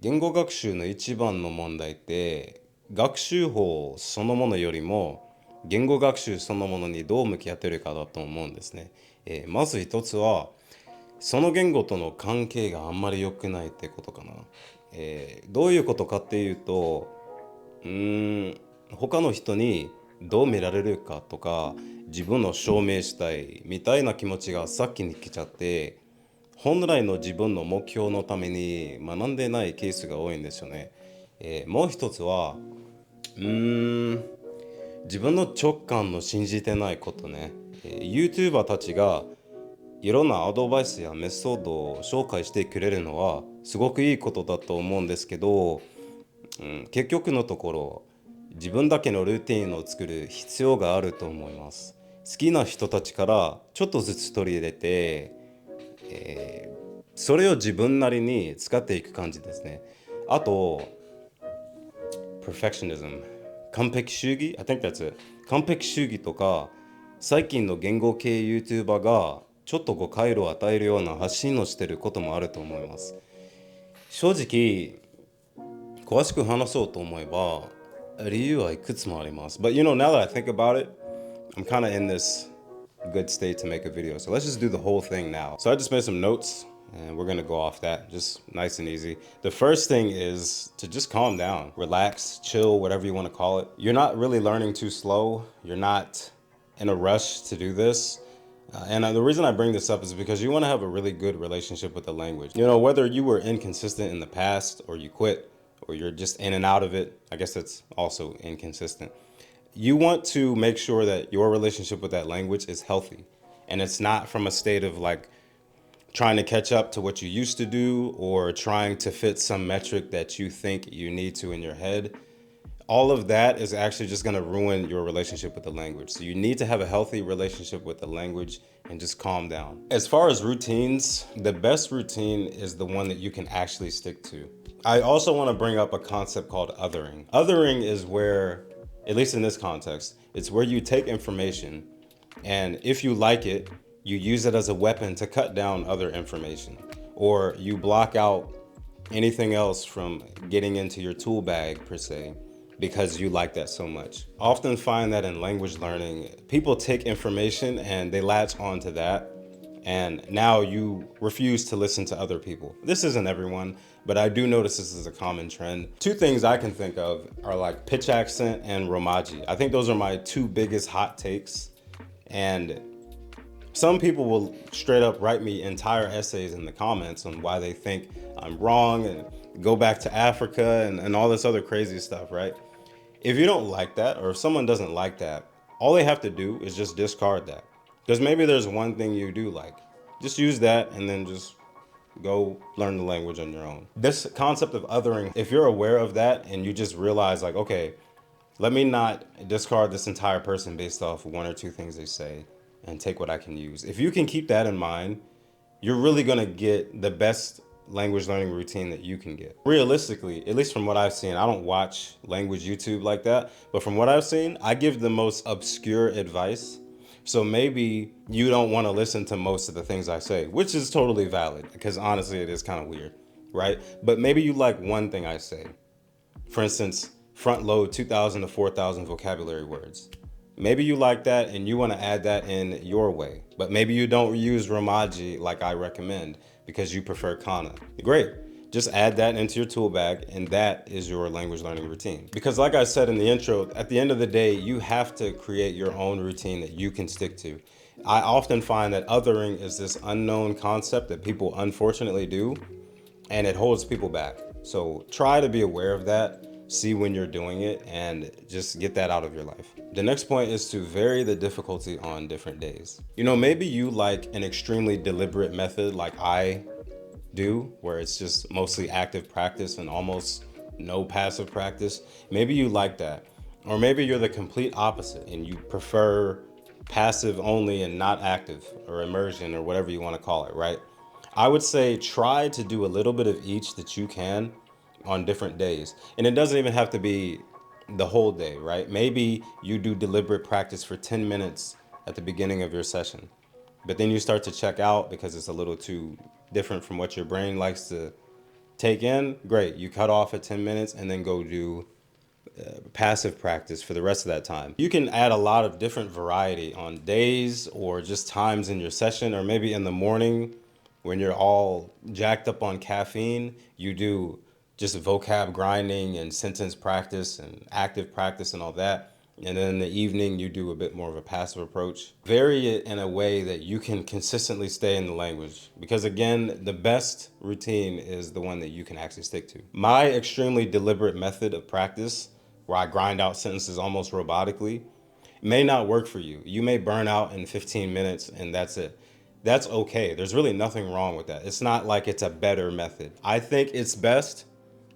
言語学習の一番の問題って、学習法そのものよりも言語学習そのものにどう向き合っているかだと思うんですね。まず一つは、その言語との関係があんまり良くないってことかな。どういうことかっていうと、他の人にどう見られるかとか、自分の証明したいみたいな気持ちが先に来ちゃって、本来の自分の目標のために学んでないケースが多いんですよね。もう一つは、自分の直感の信じてないことね。YouTuber たちがいろんなアドバイスやメソッドを紹介してくれるのはすごくいいことだと思うんですけど、結局のところ自分だけのルーティンを作る必要があると思います。好きな人たちからちょっとずつ取り入れて、それを自分なりに使っていく感じですね。あと、perfectionism、完璧主義 I think that's it。 完璧主義とか、最近の言語系 YouTuber がちょっと誤解を与えるような発信をしていることもあると思います。正直詳しく話そうと思えば理由はいくつもあります。 But now that I think about it, I'm kind of in this good state to make a video. So let's just do the whole thing now. So I just made some notes and we're gonna go off that just nice and easy. The first thing is to just calm down, relax, chill, whatever you want to call it. You're not really learning too slow. You're not in a rush to do this. And the reason I bring this up is because you want to have a really good relationship with the language. Whether you were inconsistent in the past or you quit or you're just in and out of it, I guess that's also inconsistent. You want to make sure that your relationship with that language is healthy and it's not from a state of like trying to catch up to what you used to do or trying to fit some metric that you think you need to in your head. All of that is actually just going to ruin your relationship with the language. So you need to have a healthy relationship with the language and just calm down. As far as routines, the best routine is the one that you can actually stick to. I also want to bring up a concept called othering. Othering is where, at least in this context, it's where you take information and if you like it, you use it as a weapon to cut down other information, or you block out anything else from getting into your tool bag per se because you like that so much. I often find that in language learning, people take information and they latch onto that, and now you refuse to listen to other people. This isn't everyone, but I do notice this is a common trend. Two things I can think of are like pitch accent and romaji. I think those are my two biggest hot takes. And some people will straight up write me entire essays in the comments on why they think I'm wrong and go back to Africa and all this other crazy stuff, right? If you don't like that, or if someone doesn't like that, all they have to do is just discard that. Because maybe there's one thing you do like. Just use that and then just go learn the language on your own. This concept of othering, if you're aware of that and you just realize like, okay, let me not discard this entire person based off one or two things they say and take what I can use. If you can keep that in mind, you're really gonna get the best language learning routine that you can get. Realistically, at least from what I've seen, I don't watch language YouTube like that, but from what I've seen, I give the most obscure advice. So maybe you don't want to listen to most of the things I say, which is totally valid because honestly, it is kind of weird, right? But maybe you like one thing I say. For instance, front load 2,000 to 4,000 vocabulary words. Maybe you like that and you want to add that in your way, but maybe you don't use Romaji like I recommend because you prefer Kana. Great. Just add that into your tool bag and that is your language learning routine. Because like I said in the intro, at the end of the day, you have to create your own routine that you can stick to. I often find that othering is this unknown concept that people unfortunately do, and it holds people back. So try to be aware of that, see when you're doing it, and just get that out of your life. The next point is to vary the difficulty on different days. Maybe you like an extremely deliberate method like I do, where it's just mostly active practice and almost no passive practice. Maybe you like that. Or maybe you're the complete opposite and you prefer passive only and not active, or immersion, or whatever you want to call it, right? I would say try to do a little bit of each that you can on different days. And it doesn't even have to be the whole day, right? Maybe you do deliberate practice for 10 minutes at the beginning of your session, but then you start to check out because it's a little too different from what your brain likes to take in, great. You cut off at 10 minutes and then go do passive practice for the rest of that time. You can add a lot of different variety on days or just times in your session, or maybe in the morning when you're all jacked up on caffeine, you do just vocab grinding and sentence practice and active practice and all that. And then in the evening, you do a bit more of a passive approach. Vary it in a way that you can consistently stay in the language. Because again, the best routine is the one that you can actually stick to. My extremely deliberate method of practice, where I grind out sentences almost robotically, may not work for you. You may burn out in 15 minutes and that's it. That's okay. There's really nothing wrong with that. It's not like it's a better method. I think it's best,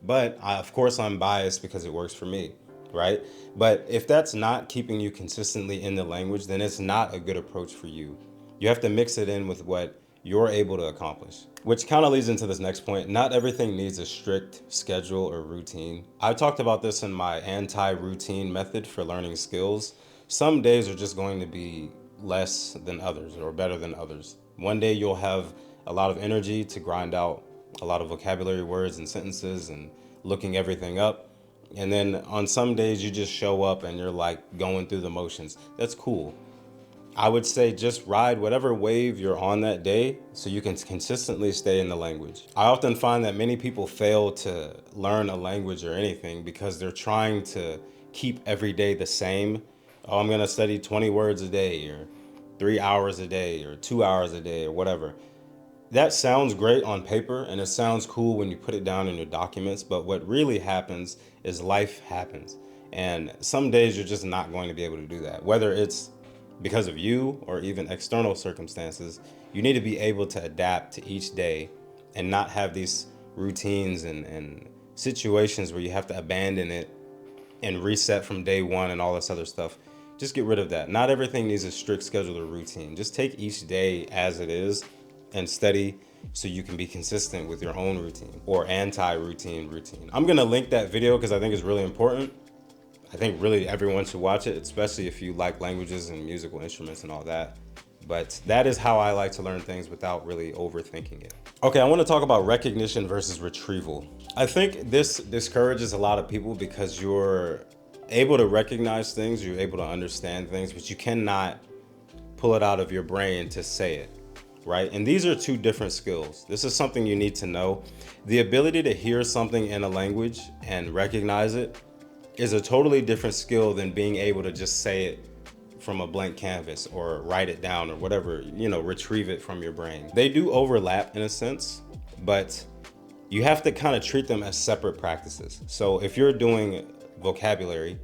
but of course I'm biased because it works for me, right? But if that's not keeping you consistently in the language, then it's not a good approach for you. You have to mix it in with what you're able to accomplish. Which kind of leads into this next point. Not everything needs a strict schedule or routine. I talked about this in my anti-routine method for learning skills. Some days are just going to be less than others or better than others. One day you'll have a lot of energy to grind out a lot of vocabulary words and sentences and looking everything up. And then on some days you just show up and you're like going through the motions. That's cool. I would say just ride whatever wave you're on that day so you can consistently stay in the language. I often find that many people fail to learn a language or anything because they're trying to keep every day the same. Oh, I'm gonna study 20 words a day or 3 hours a day or 2 hours a day or whatever. That sounds great on paper and it sounds cool when you put it down in your documents, but what really happens is life happens. And some days you're just not going to be able to do that. Whether it's because of you or even external circumstances, you need to be able to adapt to each day and not have these routines and situations where you have to abandon it and reset from day one and all this other stuff. Just get rid of that. Not everything needs a strict schedule or routine. Just take each day as it is and study so you can be consistent with your own routine or anti-routine routine. I'm gonna link that video because I think it's really important. I think really everyone should watch it, especially if you like languages and musical instruments and all that. But that is how I like to learn things without really overthinking it. Okay, I want to talk about recognition versus retrieval. I think this discourages a lot of people because you're able to recognize things, you're able to understand things, but you cannot pull it out of your brain to say it, right? And these are two different skills. This is something you need to know. The ability to hear something in a language and recognize it is a totally different skill than being able to just say it from a blank canvas or write it down or whatever, retrieve it from your brain. They do overlap in a sense, but you have to kind of treat them as separate practices. So if you're doing vocabulary,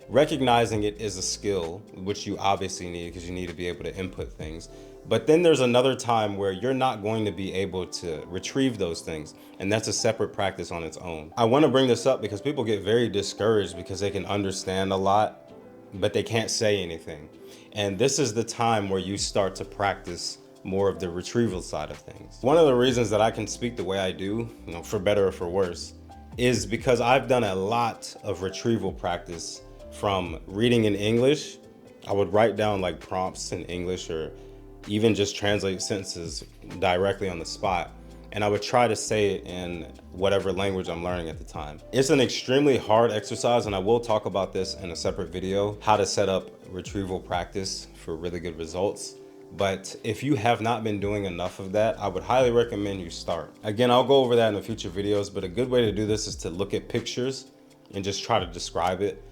recognizing it is a skill, which you obviously need because you need to be able to input things. But then there's another time where you're not going to be able to retrieve those things. And that's a separate practice on its own. I want to bring this up because people get very discouraged because they can understand a lot, but they can't say anything. And this is the time where you start to practice more of the retrieval side of things. One of the reasons that I can speak the way I do, for better or for worse, is because I've done a lot of retrieval practice from reading in English. I would write down like prompts in English or even just translate sentences directly on the spot. And I would try to say it in whatever language I'm learning at the time. It's an extremely hard exercise, and I will talk about this in a separate video, how to set up retrieval practice for really good results. But if you have not been doing enough of that, I would highly recommend you start. Again, I'll go over that in the future videos, but a good way to do this is to look at pictures and just try to describe it.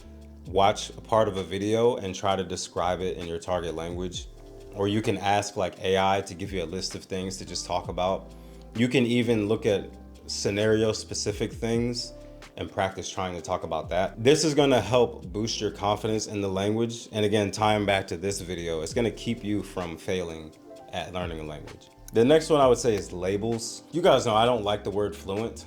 Watch a part of a video and try to describe it in your target language. Or you can ask like AI to give you a list of things to just talk about. You can even look at scenario specific things and practice trying to talk about that. This is gonna help boost your confidence in the language. And again, tying back to this video, it's gonna keep you from failing at learning a language. The next one I would say is labels. You guys know I don't like the word fluent.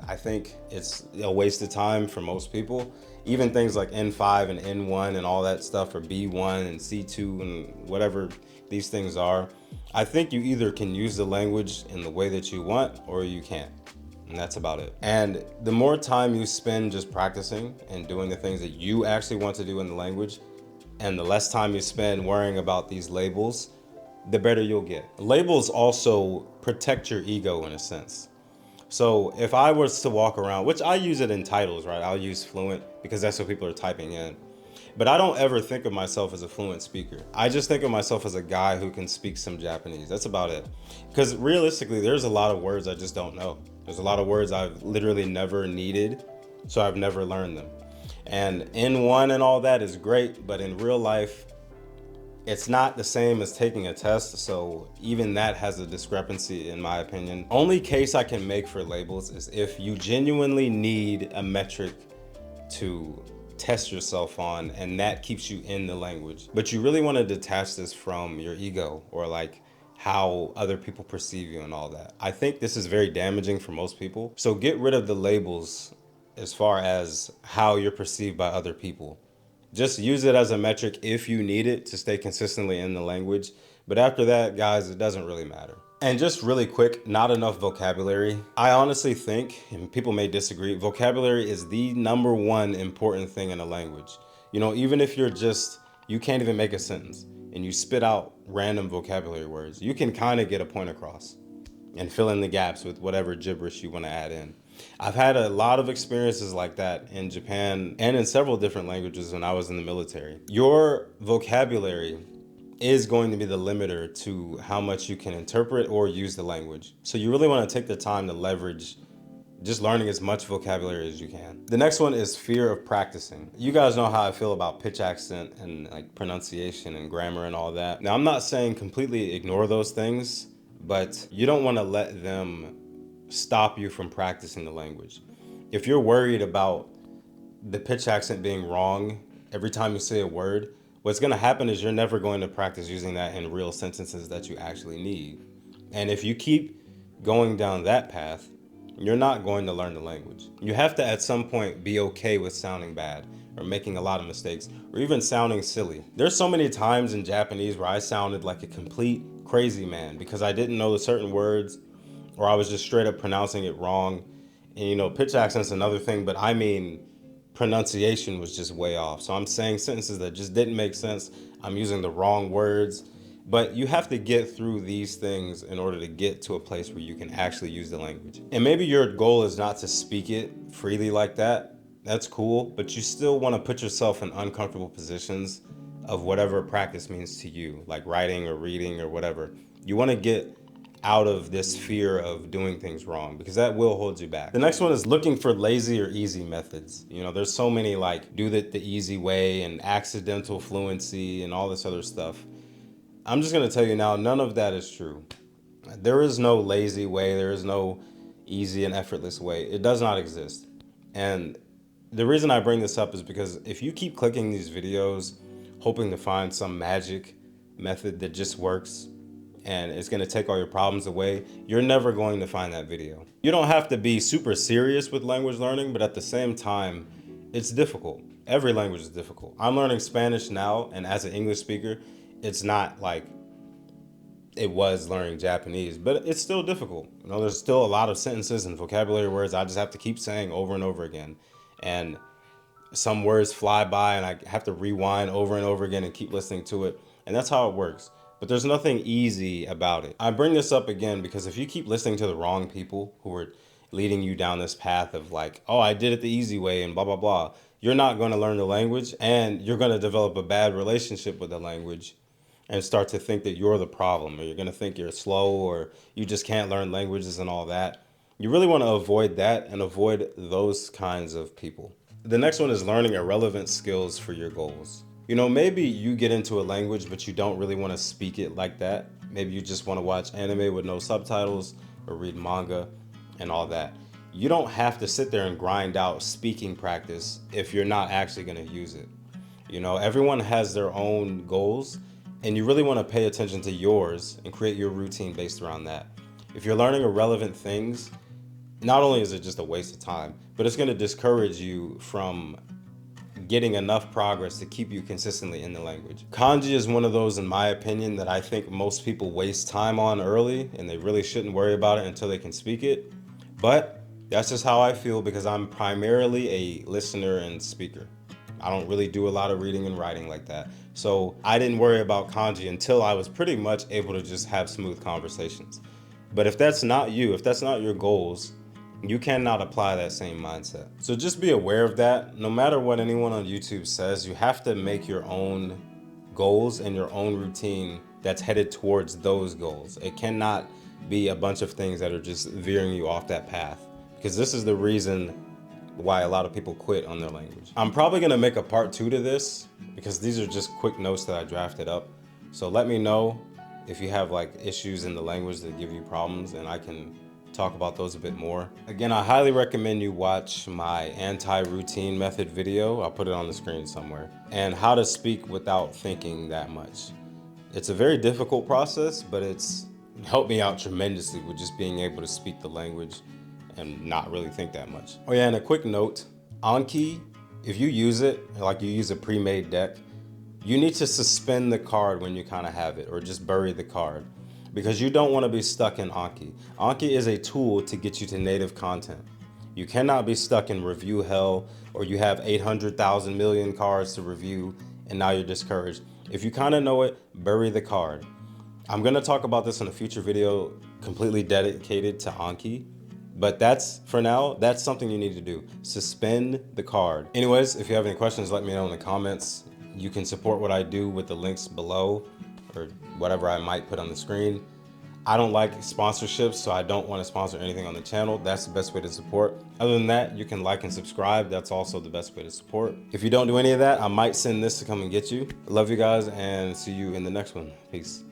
I think it's a waste of time for most people. Even things like N5 and N1 and all that stuff, or B1 and C2 and whatever these things are. I think you either can use the language in the way that you want or you can't. And that's about it. And the more time you spend just practicing and doing the things that you actually want to do in the language, and the less time you spend worrying about these labels, the better you'll get. Labels also protect your ego in a sense. So if I was to walk around, which I use it in titles, right? I'll use fluent because that's what people are typing in. But I don't ever think of myself as a fluent speaker. I just think of myself as a guy who can speak some Japanese. That's about it. Because realistically, there's a lot of words I just don't know. There's a lot of words I've literally never needed, so I've never learned them. And N1 and all that is great, but in real life, it's not the same as taking a test, so even that has a discrepancy in my opinion. Only case I can make for labels is if you genuinely need a metric to test yourself on and that keeps you in the language. But you really want to detach this from your ego or like how other people perceive you and all that. I think this is very damaging for most people. So get rid of the labels as far as how you're perceived by other people. Just use it as a metric if you need it to stay consistently in the language. But after that, guys, it doesn't really matter. And just really quick, not enough vocabulary. I honestly think, and people may disagree, vocabulary is the #1 important thing in a language. You know, even if you can't even make a sentence and you spit out random vocabulary words, you can kind of get a point across and fill in the gaps with whatever gibberish you want to add in. I've had a lot of experiences like that in Japan and in several different languages when I was in the military. Your vocabulary is going to be the limiter to how much you can interpret or use the language. So you really want to take the time to leverage just learning as much vocabulary as you can. The next one is fear of practicing. You guys know how I feel about pitch accent and like pronunciation and grammar and all that. Now, I'm not saying completely ignore those things, but you don't want to let them stop you from practicing the language. If you're worried about the pitch accent being wrong every time you say a word, what's going to happen is you're never going to practice using that in real sentences that you actually need. And if you keep going down that path, you're not going to learn the language. You have to at some point be okay with sounding bad or making a lot of mistakes or even sounding silly. There's so many times in Japanese where I sounded like a complete crazy man because I didn't know the certain words or I was just straight up pronouncing it wrong. And you know, pitch accent's another thing, but I mean, pronunciation was just way off. So I'm saying sentences that just didn't make sense. I'm using the wrong words. But you have to get through these things in order to get to a place where you can actually use the language. And maybe your goal is not to speak it freely like that. That's cool, but you still want to put yourself in uncomfortable positions of whatever practice means to you, like writing or reading or whatever. You want to get out of this fear of doing things wrong because that will hold you back. The next one is looking for lazy or easy methods. You know, there's so many like do it the easy way and accidental fluency and all this other stuff. I'm just going to tell you now, none of that is true. There is no lazy way. There is no easy and effortless way. It does not exist. And the reason I bring this up is because if you keep clicking these videos, hoping to find some magic method that just works and it's going to take all your problems away, you're never going to find that video. You don't have to be super serious with language learning, but at the same time, it's difficult. Every language is difficult. I'm learning Spanish now, and as an English speaker, it's not like it was learning Japanese, but it's still difficult. You know, there's still a lot of sentences and vocabulary words I just have to keep saying over and over again. And some words fly by and I have to rewind over and over again and keep listening to it. And that's how it works. But there's nothing easy about it. I bring this up again because if you keep listening to the wrong people who are leading you down this path of like, oh, I did it the easy way and blah, blah, blah, you're not going to learn the language and you're going to develop a bad relationship with the language and start to think that you're the problem, or you're going to think you're slow or you just can't learn languages and all that. You really want to avoid that and avoid those kinds of people. The next one is learning irrelevant skills for your goals. You know, maybe you get into a language, but you don't really want to speak it like that. Maybe you just want to watch anime with no subtitles or read manga and all that. You don't have to sit there and grind out speaking practice if you're not actually going to use it. You know, everyone has their own goals, and you really want to pay attention to yours and create your routine based around that. If you're learning irrelevant things, not only is it just a waste of time, but it's going to discourage you from getting enough progress to keep you consistently in the language. Kanji is one of those, in my opinion, that I think most people waste time on early, and they really shouldn't worry about it until they can speak it. But that's just how I feel because I'm primarily a listener and speaker. I don't really do a lot of reading and writing like that. So I didn't worry about kanji until I was pretty much able to just have smooth conversations. But if that's not you, if that's not your goals, You cannot apply that same mindset. So just be aware of that. No matter what anyone on YouTube says, you have to make your own goals and your own routine that's headed towards those goals. It cannot be a bunch of things that are just veering you off that path, because this is the reason why a lot of people quit on their language. I'm probably gonna make a part 2 to this because these are just quick notes that I drafted up. So let me know if you have like issues in the language that give you problems, and I can talk about those a bit more. Again, I highly recommend you watch my anti-routine method video. I'll put it on the screen somewhere. And how to speak without thinking that much. It's a very difficult process, but it's helped me out tremendously with just being able to speak the language and not really think that much. Oh yeah, and a quick note, Anki, if you use it, like you use a pre-made deck, you need to suspend the card when you kind of have it, or just bury the card, because you don't want to be stuck in Anki. Anki is a tool to get you to native content. You cannot be stuck in review hell, or you have 800,000 million cards to review and now you're discouraged. If you kind of know it, bury the card. I'm going to talk about this in a future video completely dedicated to Anki, but for now, that's something you need to do. Suspend the card. Anyways, if you have any questions, let me know in the comments. You can support what I do with the links below, or whatever I might put on the screen. I don't like sponsorships, so I don't want to sponsor anything on the channel. That's the best way to support. Other than that, you can like and subscribe. That's also the best way to support. If you don't do any of that, I might send this to come and get you. I love you guys, and see you in the next one. Peace.